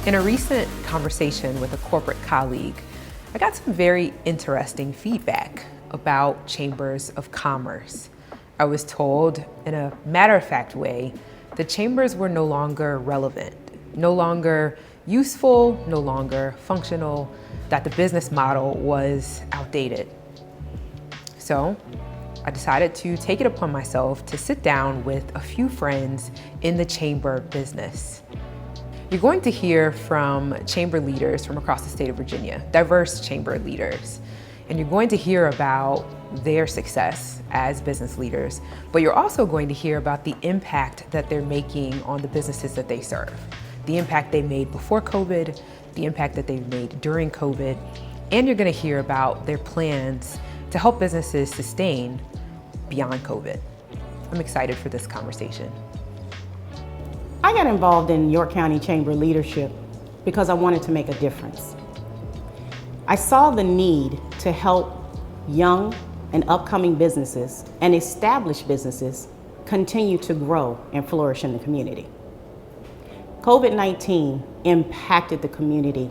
In a recent conversation with a corporate colleague, I got some very interesting feedback about chambers of commerce. I was told, in a matter-of-fact way, the chambers were no longer relevant, no longer useful, no longer functional, that the business model was outdated. So I decided to take it upon myself to sit down with a few friends in the chamber business. You're going to hear from chamber leaders from across the state of Virginia, diverse chamber leaders, and you're going to hear about their success as business leaders, but you're also going to hear about the impact that they're making on the businesses that they serve, the impact they made before COVID, the impact that they've made during COVID, and you're going to hear about their plans to help businesses sustain beyond COVID. I'm excited for this conversation. I got involved in York County Chamber leadership because I wanted to make a difference. I saw the need to help young and upcoming businesses and established businesses continue to grow and flourish in the community. COVID-19 impacted the community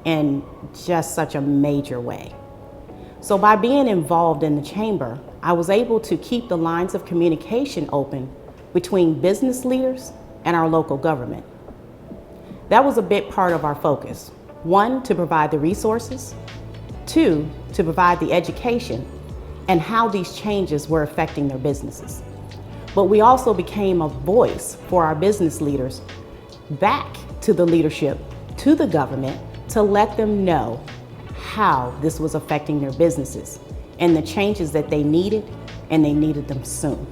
in just such a major way. So by being involved in the chamber, I was able to keep the lines of communication open between business leaders and our local government. That was a big part of our focus. One, to provide the resources. Two, to provide the education and how these changes were affecting their businesses. But we also became a voice for our business leaders back to the leadership, to the government, to let them know how this was affecting their businesses and the changes that they needed, and they needed them soon.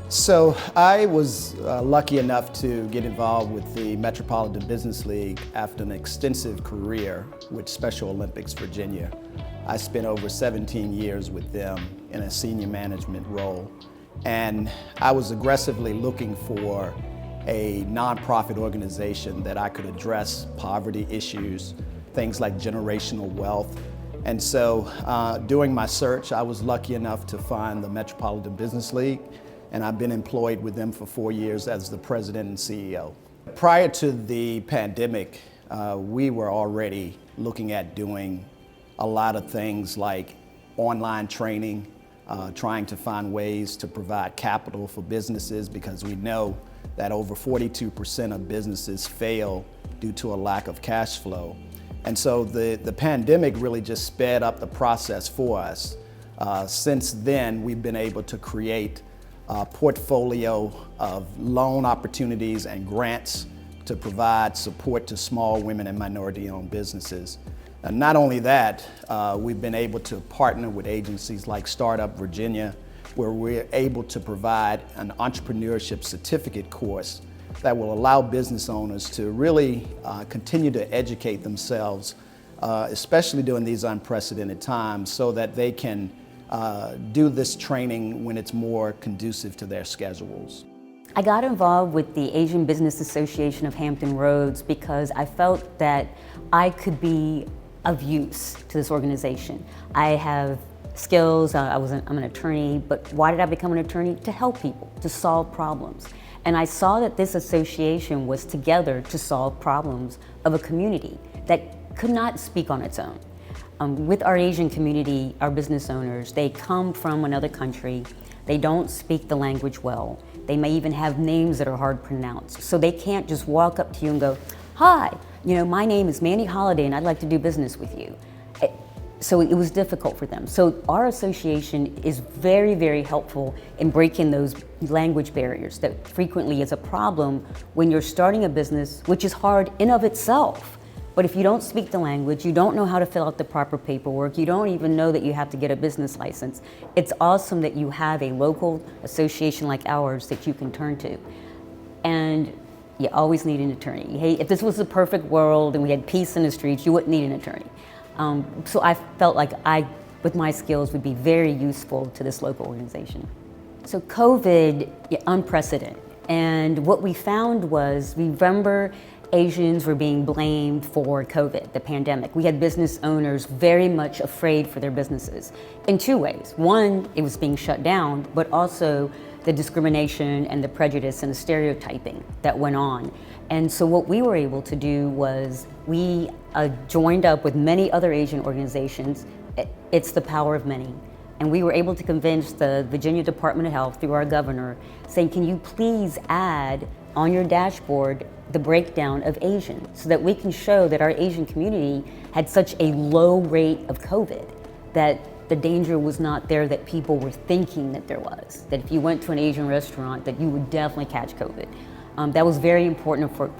So I was lucky enough to get involved with the Metropolitan Business League after an extensive career with Special Olympics Virginia. I spent over 17 years with them in a senior management role, and I was aggressively looking for a nonprofit organization that I could address poverty issues, things like generational wealth. And so during my search, I was lucky enough to find the Metropolitan Business League, and I've been employed with them for 4 years as the president and CEO. Prior to the pandemic, we were already looking at doing a lot of things like online training, trying to find ways to provide capital for businesses, because we know that over 42% of businesses fail due to a lack of cash flow. And so the pandemic really just sped up the process for us. Since then, we've been able to create a portfolio of loan opportunities and grants to provide support to small women and minority-owned businesses. And not only that, we've been able to partner with agencies like Startup Virginia, where we're able to provide an entrepreneurship certificate course that will allow business owners to really continue to educate themselves, especially during these unprecedented times, so that they can do this training when it's more conducive to their schedules. I got involved with the Asian Business Association of Hampton Roads because I felt that I could be of use to this organization. I have skills, I'm an attorney, but why did I become an attorney? To help people, to solve problems. And I saw that this association was together to solve problems of a community that could not speak on its own. With our Asian community, our business owners, they come from another country, they don't speak the language well, they may even have names that are hard to pronounce, so they can't just walk up to you and go, "Hi, my name is Mandy Holliday and I'd like to do business with you." So it was difficult for them. So our association is very, very helpful in breaking those language barriers that frequently is a problem when you're starting a business, which is hard in of itself. But if you don't speak the language, you don't know how to fill out the proper paperwork, you don't even know that you have to get a business license, it's awesome that you have a local association like ours that you can turn to. And you always need an attorney. Hey, if this was the perfect world and we had peace in the streets, you wouldn't need an attorney. So I felt like I, with my skills, would be very useful to this local organization. So COVID, unprecedented. And what we found was, remember, Asians were being blamed for COVID, the pandemic. We had business owners very much afraid for their businesses in two ways. One, it was being shut down, but also the discrimination and the prejudice and the stereotyping that went on. And so what we were able to do was we joined up with many other Asian organizations. It's the power of many. And we were able to convince the Virginia Department of Health through our governor saying, can you please add on your dashboard the breakdown of Asian so that we can show that our Asian community had such a low rate of COVID, that the danger was not there that people were thinking that there was, that if you went to an Asian restaurant that you would definitely catch COVID. That was very important for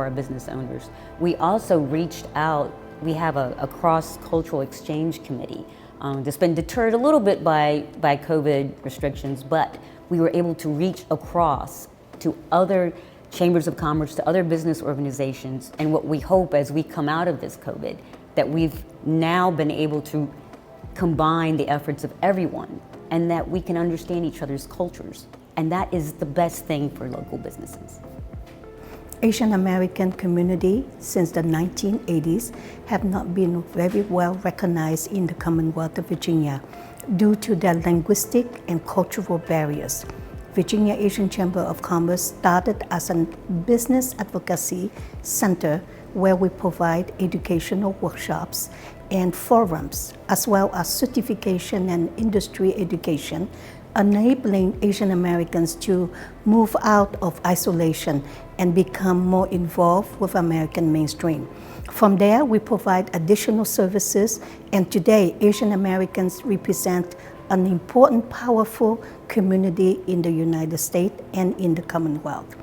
our business owners. We also reached out, we have a cross-cultural exchange committee that's been deterred a little bit by COVID restrictions, but we were able to reach across to other chambers of commerce, to other business organizations, and what we hope as we come out of this COVID, that we've now been able to combine the efforts of everyone and that we can understand each other's cultures. And that is the best thing for local businesses. Asian American community since the 1980s have not been very well recognized in the Commonwealth of Virginia due to their linguistic and cultural barriers. Virginia Asian Chamber of Commerce started as a business advocacy center where we provide educational workshops and forums, as well as certification and industry education, enabling Asian Americans to move out of isolation and become more involved with American mainstream. From there, we provide additional services, and today Asian Americans represent an important, powerful community in the United States and in the Commonwealth.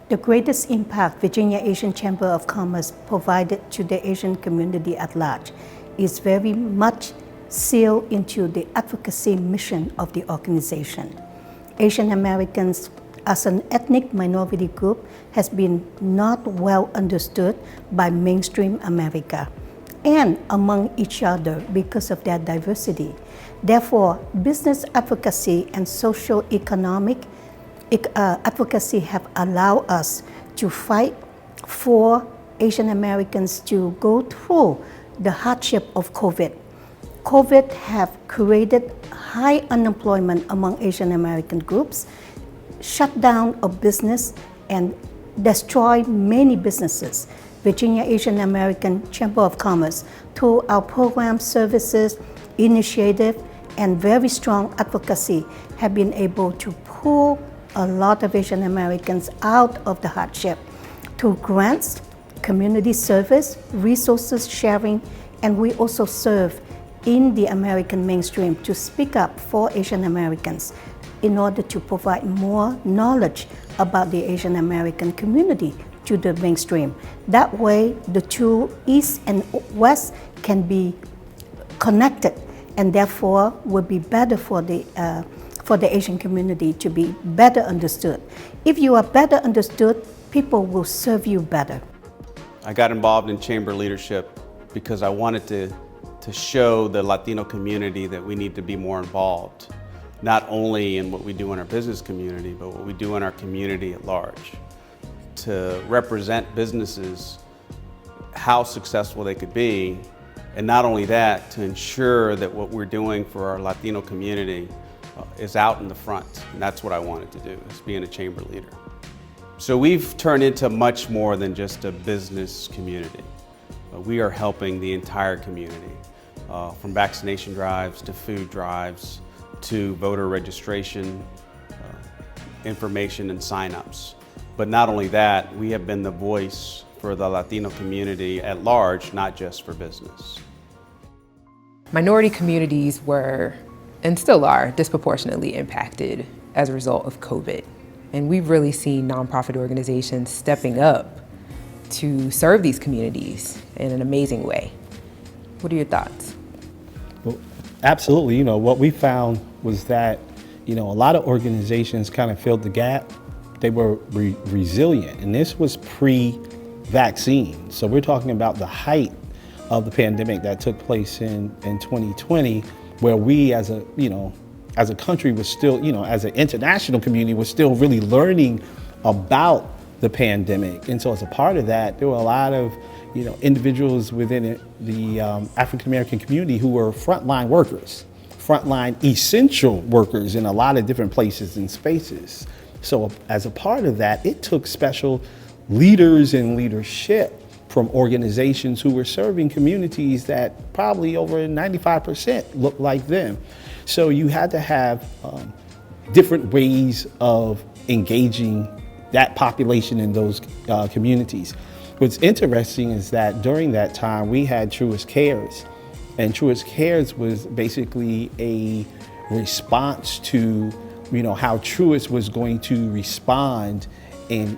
The greatest impact Virginia Asian Chamber of Commerce provided to the Asian community at large is very much sealed into the advocacy mission of the organization. Asian Americans as an ethnic minority group has been not well understood by mainstream America and among each other because of their diversity. Therefore, business advocacy and social economic advocacy have allowed us to fight for Asian Americans to go through the hardship of COVID. COVID have created high unemployment among Asian American groups, shut down of business, and destroyed many businesses. Virginia Asian American Chamber of Commerce, through our program, services, initiative, and very strong advocacy, have been able to pull a lot of Asian Americans out of the hardship through grants, community service, resources sharing, and we also serve in the American mainstream to speak up for Asian Americans in order to provide more knowledge about the Asian American community to the mainstream. That way, the two East and West can be connected, and therefore will be better for the Asian community to be better understood. If you are better understood, people will serve you better. I got involved in chamber leadership because I wanted to show the Latino community that we need to be more involved, not only in what we do in our business community, but what we do in our community at large, to represent businesses, how successful they could be, and not only that, to ensure that what we're doing for our Latino community is out in the front. And that's what I wanted to do, is being a chamber leader. So we've turned into much more than just a business community. We are helping the entire community, from vaccination drives to food drives to voter registration, information and signups. But not only that, we have been the voice for the Latino community at large, not just for business. Minority communities were, and still are, disproportionately impacted as a result of COVID. And we've really seen nonprofit organizations stepping up to serve these communities in an amazing way. What are your thoughts? Well, absolutely. What we found was that, a lot of organizations kind of filled the gap. They were resilient, and this was pre-vaccine. So we're talking about the height of the pandemic that took place in 2020, where we as a country was still, as an international community, was still really learning about the pandemic. And so as a part of that, there were a lot of individuals within the African American community who were frontline workers, frontline essential workers in a lot of different places and spaces. So as a part of that, it took special leaders and leadership from organizations who were serving communities that probably over 95% looked like them. So you had to have different ways of engaging that population in those communities. What's interesting is that during that time we had Truist Cares, and Truist Cares was basically a response to, you know, how Truist was going to respond in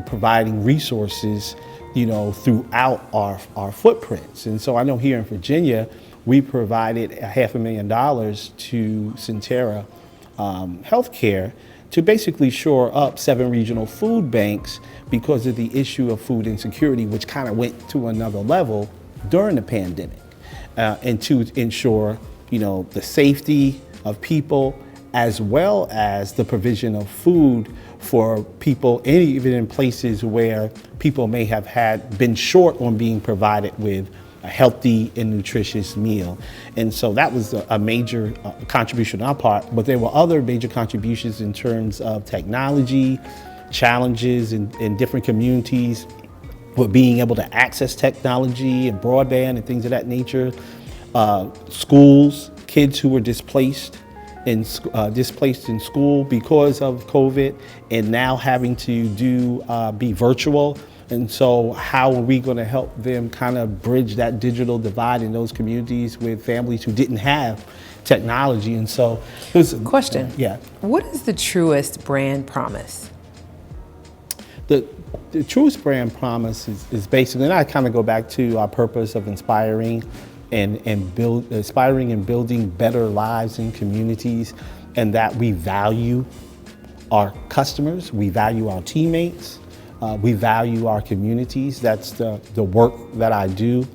providing resources, you know, throughout our footprints. And so I know here in Virginia, we provided $500,000 to Centera Healthcare to basically shore up 7 regional food banks because of the issue of food insecurity, which kind of went to another level during the pandemic, and to ensure, you know, the safety of people as well as the provision of food for people, even in places where people may have been short on being provided with a healthy and nutritious meal. And so that was a major contribution on our part, but there were other major contributions in terms of technology, challenges in different communities with being able to access technology and broadband and things of that nature. Schools, kids who were displaced in school because of COVID and now having to be virtual. And so how are we going to help them kind of bridge that digital divide in those communities with families who didn't have technology? And so there's a question. Yeah. What is the Truist brand promise? The Truist brand promise is basically, and I kind of go back to our purpose of inspiring and building better lives in communities, and that we value our customers, we value our teammates, we value our communities. That's the work that I do.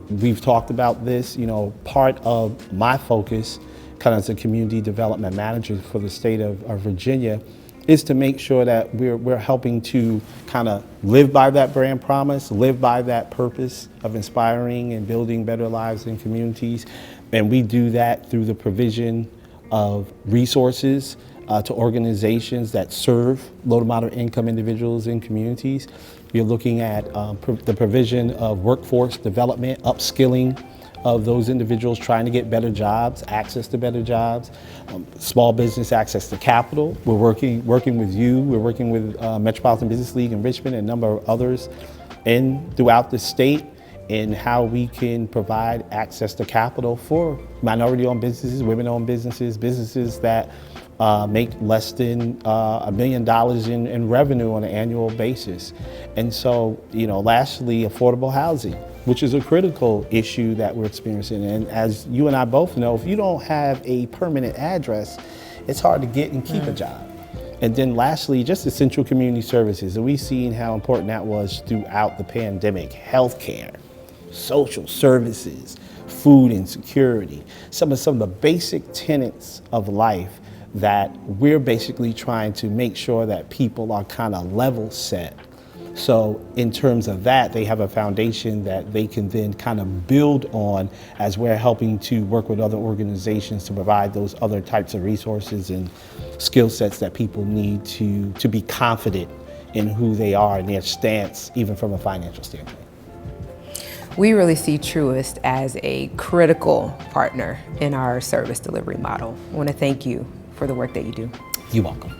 We've talked about this, you know, part of my focus kind of as a community development manager for the state of Virginia is to make sure that we're helping to kind of live by that brand promise, live by that purpose of inspiring and building better lives in communities. And we do that through the provision of resources to organizations that serve low to moderate income individuals in communities. We're looking at the provision of workforce development, upskilling of those individuals trying to get better jobs, access to better jobs, small business access to capital. We're working with you. We're working with Metropolitan Business League in Richmond and a number of others throughout the state in how we can provide access to capital for minority-owned businesses, women-owned businesses, businesses that make less than $1 million in revenue on an annual basis. And so, you know, lastly, affordable housing, which is a critical issue that we're experiencing. And as you and I both know, if you don't have a permanent address, it's hard to get and keep a job. And then lastly, just essential community services. And we've seen how important that was throughout the pandemic. Healthcare, social services, food insecurity, some of the basic tenets of life that we're basically trying to make sure that people are kind of level set. So in terms of that, they have a foundation that they can then kind of build on as we're helping to work with other organizations to provide those other types of resources and skill sets that people need to be confident in who they are and their stance, even from a financial standpoint. We really see Truist as a critical partner in our service delivery model. I want to thank you for the work that you do. You're welcome.